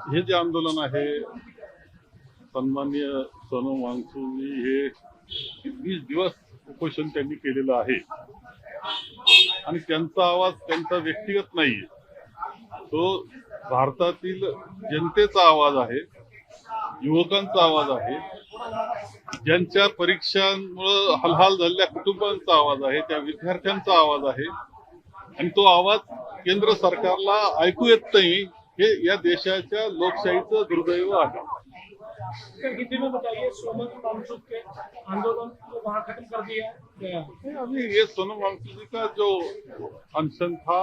हे जे आंदोलन आहे सन्माननीय सोनम वांगचुक हे 20 दिवस उपोषण त्यांनी केलेलं आहे आणि त्यांचा आवाज त्यांचा व्यक्तिगत नाहीये, तो भारतातील जनतेचा आवाज आहे, युवकांचा आवाज आहे, ज्यांच्या परीक्षांमुळे हलहाल झालेल्या कुटुंबांचा आवाज आहे, त्या विद्यार्थ्यांचा आवाज आहे आणि तो आवाज केंद्र सरकारला ऐकू येत नाही, हे या देशाच्या लोकशाहीचं दुर्दैव आहे। हिंदी में बताइए, सोनम वांगचुक के आंदोलन को वहाँ खत्म कर दिया गया। अभी ये सोनम वांगचुक जी का जो अनशन था,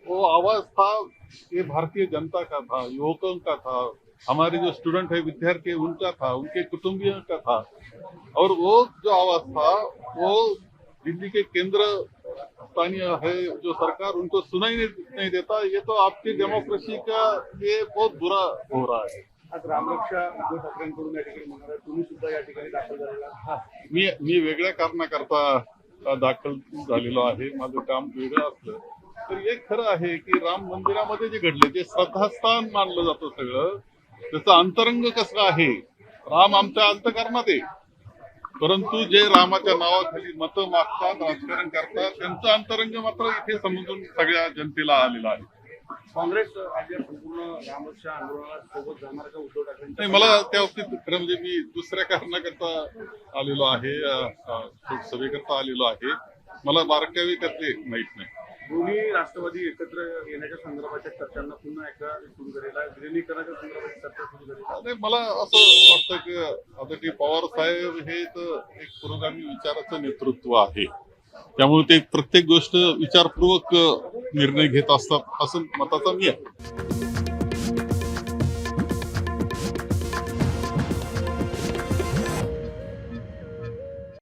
वो आवाज था, ये भारतीय जनता का था, युवकों का था, हमारे जो स्टूडेंट है, विद्यार्थी है, उनका था, उनके कुटुंबियों का था। और वो जो आवाज था वो दिल्ली के केंद्र स्थानीय है जो सरकार, उनको सुनाई नहीं देता। ये तो आपकी डेमोक्रेसी का ये बहुत बुरा हो रहा है। आज रामरक्षा उद्धव ठाकरेंकडून या ठिकाणी म्हणणार आहे, तुम्ही सुद्धा या ठिकाणी दाखल झालेला। मी वेगळ्या कारणाकरता दाखल झालेलो आहे, माझं काम वेगळं असलं तर एक खरं आहे की राम मंदिरामध्ये जे घडले, जे श्रद्धास्थान मानलं जातं सगळं, त्याचं अंतरंग कसं आहे, राम आमच्या अंतःकरणात आहे, परंतु जे रामाच्या नावाखाली मतं मागतात, राजकारण करतात, त्यांचं अंतरंग मात्र इथे समजून सगळ्या जनतेला आलेलं आहे। काँग्रेस आज या संपूर्ण रामरक्षा आंदोलनात सोबत जाणार का उद्धव ठाकरे? नाही, मला त्या बाबतीत खरं म्हणजे मी दुसऱ्या कारणाकरता आलेलो आहे, सभेकरता आलेलो आहे, मला बारकावे त्यातले माहित नाही। दोन्ही राष्ट्रवादी एकत्र येण्याच्या संदर्भाच्या चर्चांना पुन्हा एकदा सुरू झालेला आहे, विलिनीकरणाच्या संदर्भात चर्चा सुरू झाली आहे। नाही, मला असं वाटतं की आता ते पवार साहेब हे तर एक पुरोगामी विचाराचं नेतृत्व आहे, त्यामुळे ते प्रत्येक गोष्ट विचारपूर्वक निर्णय घेत असतात असं मताचा मी आहे।